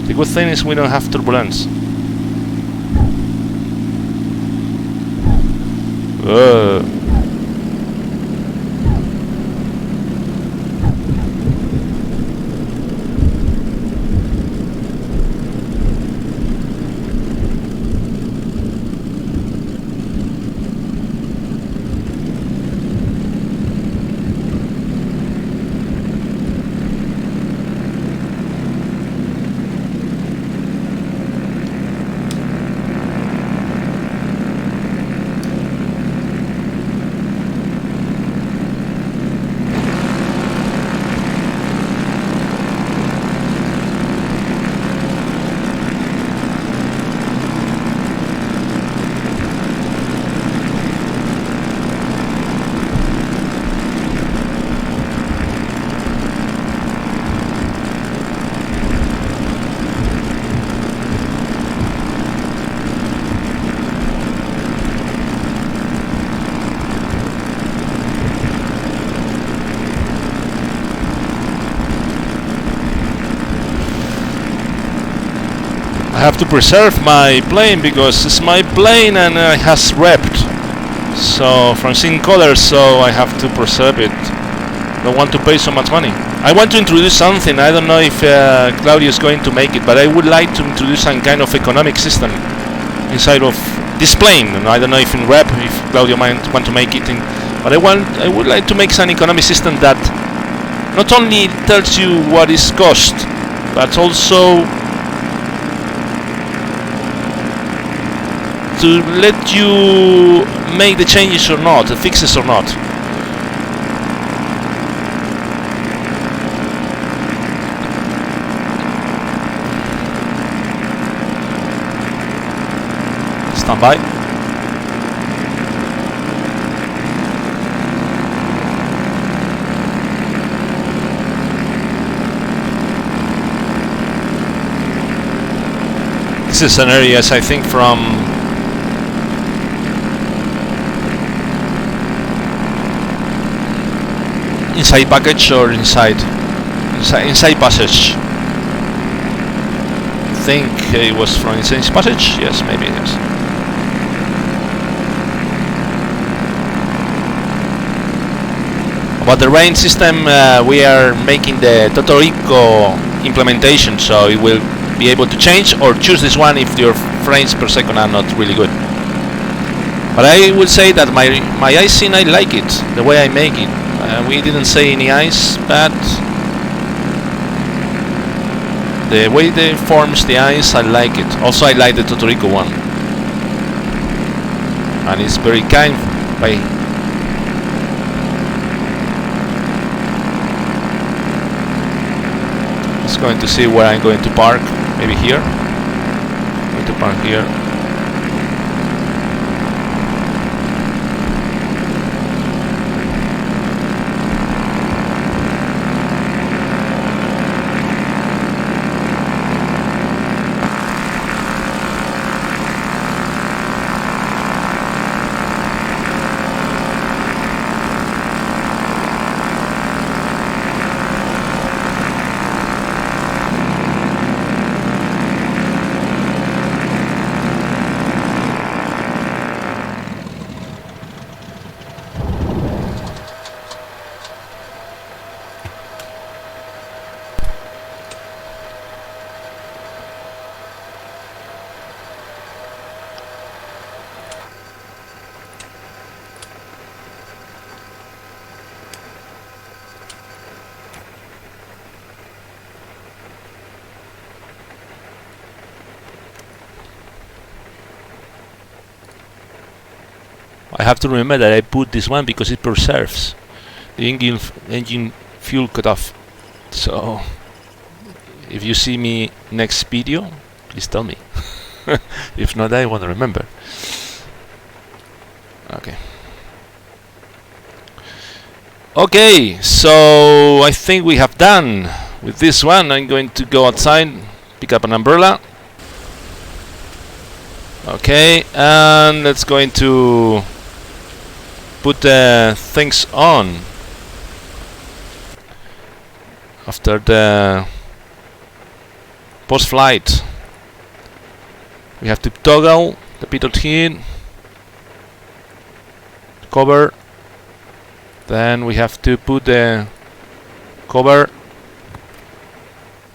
The good thing is we don't have turbulence. I have to preserve my plane because it's my plane and it has repped. So from Simcoders, so I have to preserve it. Don't want to pay so much money. I want to introduce something. I don't know if Claudio is going to make it, but I would like to introduce some kind of economic system inside of this plane. And I don't know if in rep, if Claudio might want to make it in, but I would like to make some economic system that not only tells you what is cost, but also to let you make the changes or not, the fixes or not. Stand by. This is an area, I think, from inside package or inside passage. I think it was from inside passage. Yes, maybe it is. About the rain system, we are making the Totorico implementation, so it will be able to change or choose this one if your frames per second are not really good. But I would say that my icing, I like it, the way I make it. We didn't say any ice, but the way they forms the ice, I like it. Also, I like the Totorico one, and it's very kind by. Just going to see where I'm going to park. Maybe here. I'm going to park here. I have to remember that I put this one because it preserves the engine fuel cutoff. So if you see me next video, please tell me. If not, I won't remember. Okay, so I think we have done with this one. I'm going to go outside, pick up an umbrella. Okay, and let's going to put things on after the post-flight. We have to toggle the pitot heat, cover, then we have to put the cover.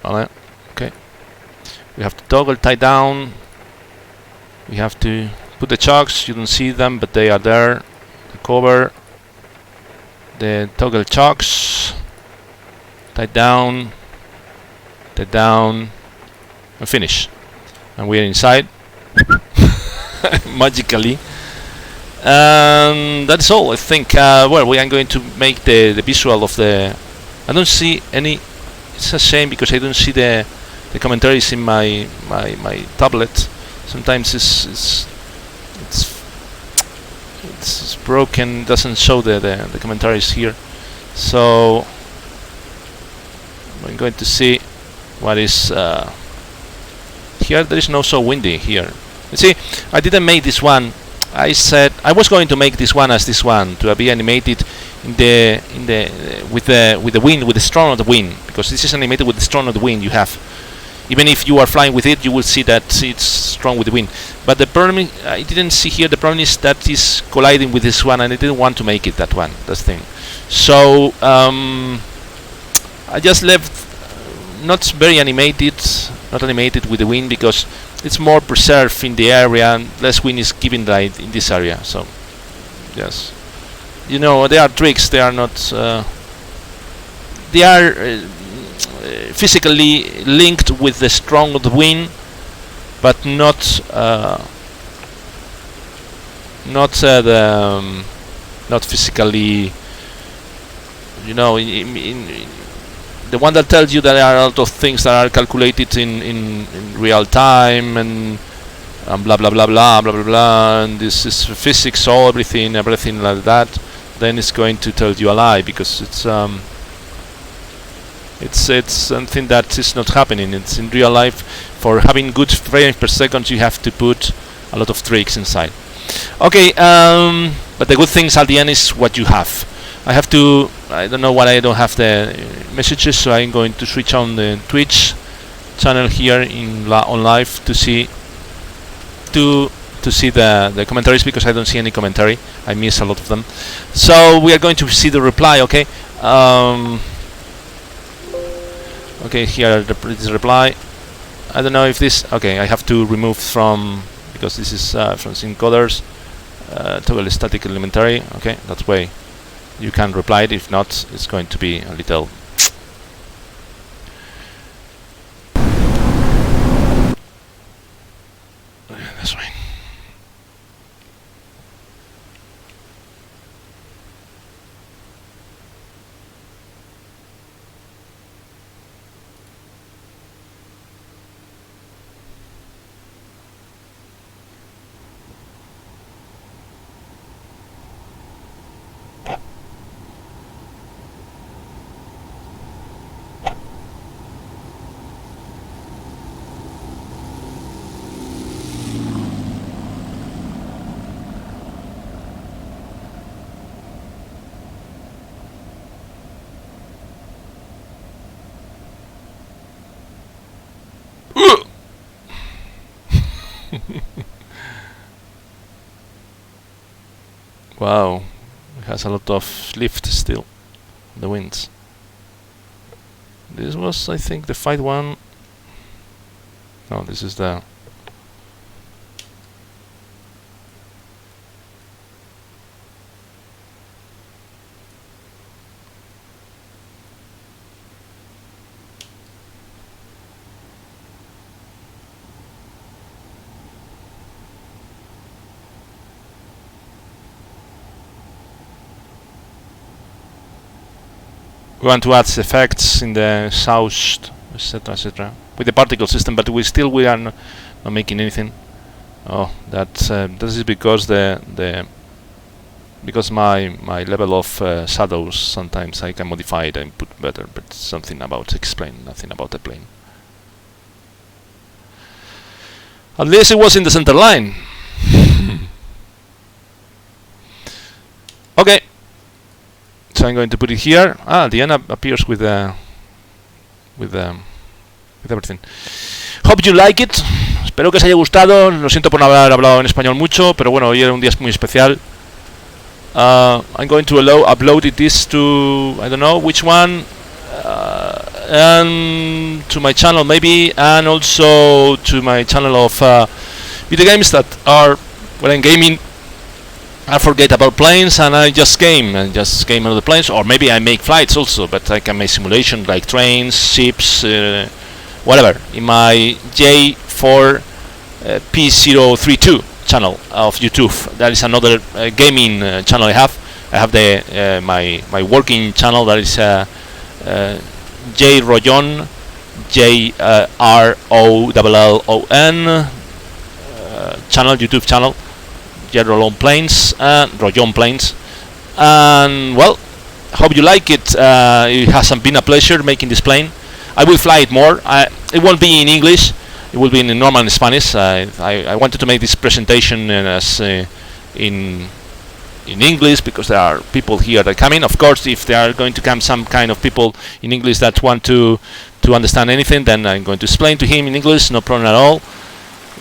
Okay, we have to toggle tie down. We have to put the chocks. You don't see them, but they are there. Cover, the toggle chocks, tie down, and finish. And we are inside magically. And that's all, I think. Well, we are going to make the visual of the. I don't see any. It's a shame because I don't see the commentaries in my tablet. Sometimes it's broken, doesn't show the commentaries here. So I'm going to see what is here. There is no so windy here. You see, I didn't make this one. I said I was going to make this one as this one to be animated with the wind, with the storm of the wind, because this is animated with the storm of the wind you have. Even if you are flying with it, you will see that it's strong with the wind. But the problem, I didn't see here, the problem is that it's colliding with this one, and I didn't want to make it that one, that's the thing. So I just left not very animated, not animated with the wind, because it's more preserved in the area, and less wind is given light in this area. So yes, you know, there are tricks, they are not they are physically linked with the strong of the wind, but not not physically, you know, in the one that tells you that there are a lot of things that are calculated in real time, and blah blah blah blah blah blah blah, and this is physics, all everything like that, then it's going to tell you a lie, because it's something that is not happening. It's in real life. For having good frames per second, you have to put a lot of tricks inside. Okay, but the good things at the end is what you have. I have to, I don't know why I don't have the messages, so I'm going to switch on the Twitch channel here on live to see the commentaries, because I don't see any commentary. I miss a lot of them. So we are going to see the reply. Okay. Okay, here this reply. I don't know if this. Okay, I have to remove from, because this is from Simcoders. Toggle static elementary. Okay, that's way. you can reply it. If not, it's going to be a little. That's right. Wow, it has a lot of lift still, the winds. This was, I think, the fight one. No, this is the. We want to add effects in the south, etc., etc., with the particle system, but we are not making anything. Oh, this is because because my level of shadows, sometimes I can modify it and put better, but something about explain, nothing about the plane. At least it was in the center line. Okay. So I'm going to put it here. The end appears with everything. Hope you like it. Espero que os haya gustado. Lo siento por no haber hablado en español mucho, pero bueno, hoy era un día muy especial. I'm going to upload this to, I don't know which one, and to my channel maybe, and also to my channel of video games that are when I'm gaming. I forget about planes and I just game on the planes, or maybe I make flights also, but I can make simulation like trains, ships, whatever, in my J4P032 channel of YouTube. That is another gaming channel I have. I have the my working channel, that is Jrollon, Jrollon channel, YouTube channel. Jrollon planes and Jrollon planes, and well, hope you like it. It has been a pleasure making this plane. I will fly it more. It won't be in English. It will be in normal Spanish. I wanted to make this presentation as in English because there are people here that come in. Of course, if there are going to come some kind of people in English that want to understand anything, then I'm going to explain to him in English. No problem at all.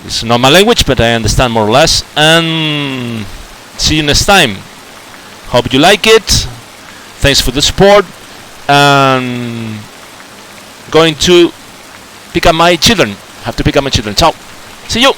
It's not my language, but I understand more or less. And see you next time. Hope you like it. Thanks for the support. And going to pick up my children. Have to pick up my children. Ciao. See you.